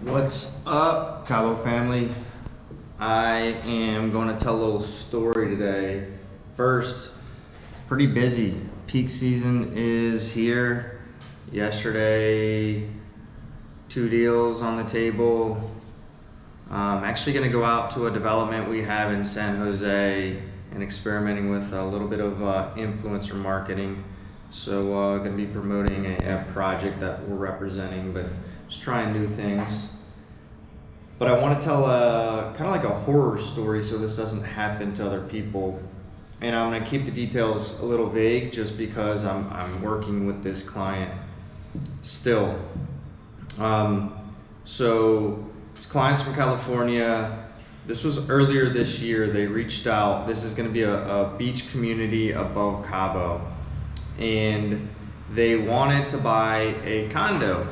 What's up, Cabo family? I am going to tell a little story today. First, pretty busy. Peak season is here. Yesterday, 2 deals on the table. I'm actually going to go out to a development we have in San Jose and experimenting with a little bit of influencer marketing. So going to be promoting a project that we're representing, but just trying new things. But I want to tell kind of like a horror story so this doesn't happen to other people. And I'm going to keep the details a little vague just because I'm working with this client still. So it's clients from California. This was earlier this year. They reached out. This is going to be a beach community above Cabo. And they wanted to buy a condo.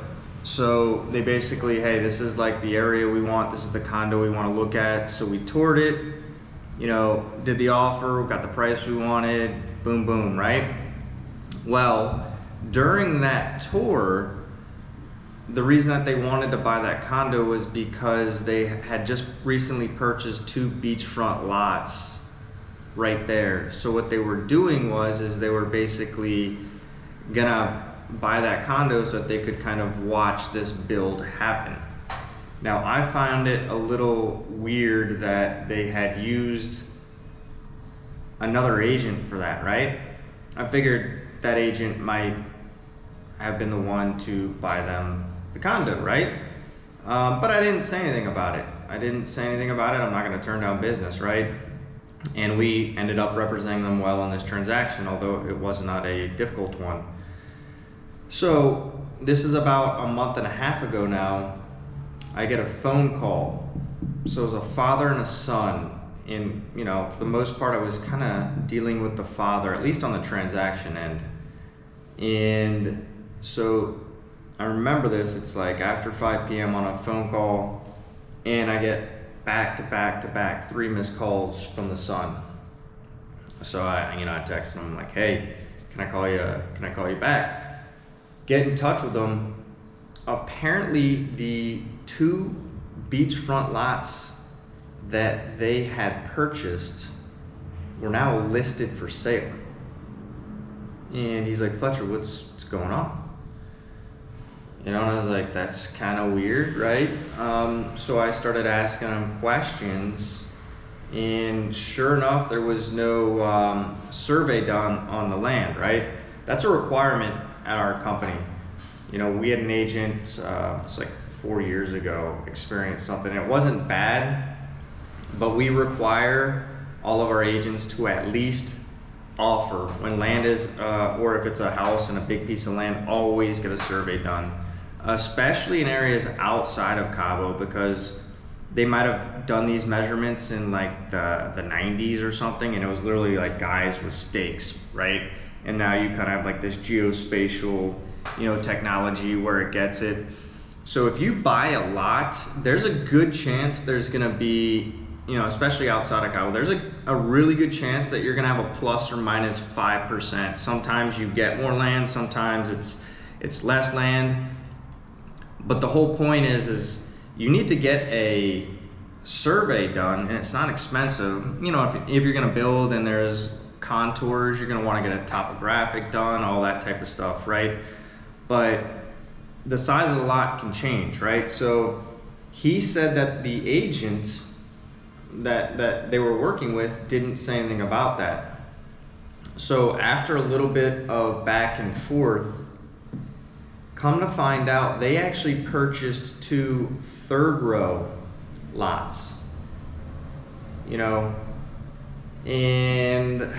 So they basically, hey, this is like the area we want. This is the condo we want to look at. So we toured it, did the offer, got the price we wanted, boom, boom, right? Well, during that tour, the reason that they wanted to buy that condo was because they had just recently purchased 2 beachfront lots right there. So what they were doing is they were basically gonna buy that condo so that they could kind of watch this build happen. Now, I found it a little weird that they had used another agent for that, right? I figured that agent might have been the one to buy them the condo, right? But I didn't say anything about it. I'm not gonna turn down business, right? And we ended up representing them well on this transaction, although it was not a difficult one. So this is about a month and a half ago now. I get a phone call. So it was a father and a son. And for the most part, I was kind of dealing with the father, at least on the transaction end. And so I remember this. It's like after 5 p.m. on a phone call, and I get back to back 3 missed calls from the son. So I texted him like, hey, can I call you back? Get in touch with them. Apparently the 2 beachfront lots that they had purchased were now listed for sale. And he's like, Fletcher, what's going on? And I was like, that's kind of weird, right? So I started asking him questions, and sure enough, there was no survey done on the land, right? That's a requirement at our company. We had an agent, it's like 4 years ago, experienced something. It wasn't bad, but we require all of our agents to at least offer when land is, or if it's a house and a big piece of land, always get a survey done, especially in areas outside of Cabo, because they might have done these measurements in like the 90s or something, and it was literally like guys with stakes, right? And now you kind of have like this geospatial, technology where it gets it. So if you buy a lot, there's a good chance there's gonna be, especially outside of Cabo, there's a really good chance that you're gonna have a plus or minus 5%. Sometimes you get more land, sometimes it's less land. But the whole point is you need to get a survey done, and it's not expensive. If you're gonna build and there's contours, you're going to want to get a topographic done, all that type of stuff, right? But the size of the lot can change, right? So he said that the agent that they were working with didn't say anything about that. So after a little bit of back and forth, come to find out they actually purchased 2 third-row lots, and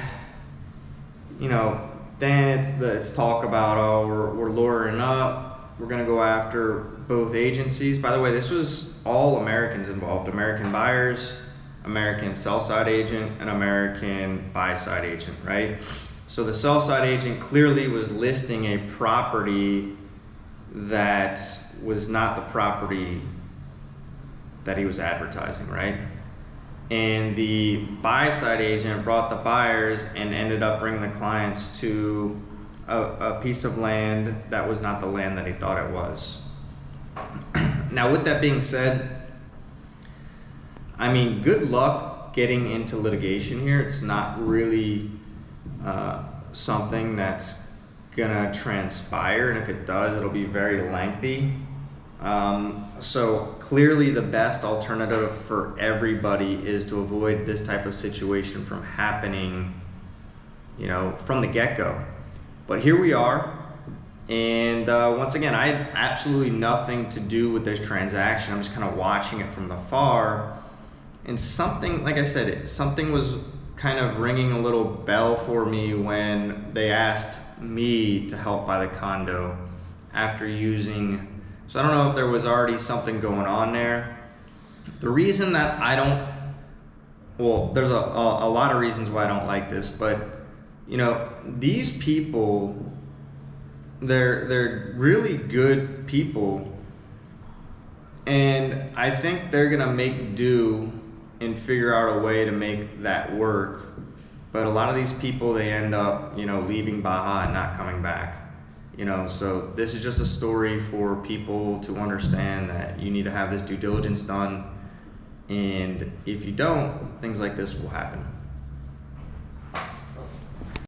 then it's talk about, oh, we're luring up, we're gonna go after both agencies. By the way, this was all Americans involved: American buyers, American sell side agent, and American buy side agent, right? So the sell side agent clearly was listing a property that was not the property that he was advertising, right? And the buy side agent brought the buyers and ended up bringing the clients to a piece of land that was not the land that he thought it was. Now, with that being said, I mean, good luck getting into litigation here. It's not really something that's gonna transpire, and if it does, it'll be very lengthy. So clearly the best alternative for everybody is to avoid this type of situation from happening, you know, from the get-go. But here we are, and once again, I had absolutely nothing to do with this transaction. I'm just kind of watching it from afar, and something, like I said, something was kind of ringing a little bell for me when they asked me to help buy the condo after using. So I don't know if there was already something going on there. The reason that I don't, well, there's a lot of reasons why I don't like this, but you know, these people, they're really good people, and I think they're gonna make do and figure out a way to make that work. But a lot of these people, they end up, you know, leaving Baja and not coming back. You know, so this is just a story for people to understand that you need to have this due diligence done, and if you don't, things like this will happen.